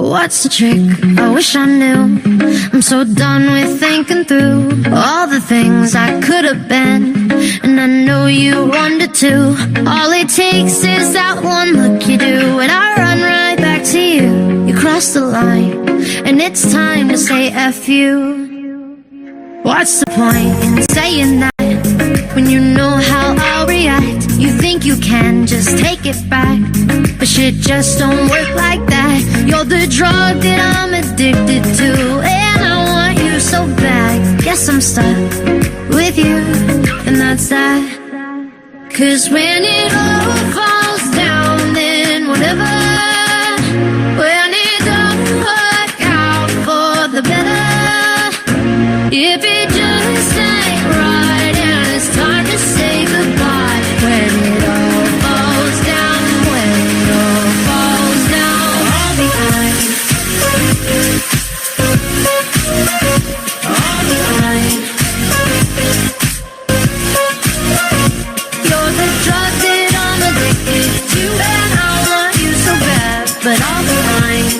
What's the trick? I wish I knew. I'm so done with thinking through all the things I could have been, and I know you wanted to. All it takes is that one look you do, and I run right back to you. You cross the line, and it's time to say F you. What's the point in saying that when you know how I'll react? You think you can just take it back, but shit just don't work like that. You're the drug that I'm addicted to, and I want you so bad. Guess I'm stuck with you, and that's that. 'Cause when it all falls down, then whatever. When it don't work out for the better, if it just ain't right and it's time to say goodbye. When it all falls down, when it all falls down, all behind, all behind. You're the drug that I'm addicted to, and I want you so bad, but all behind.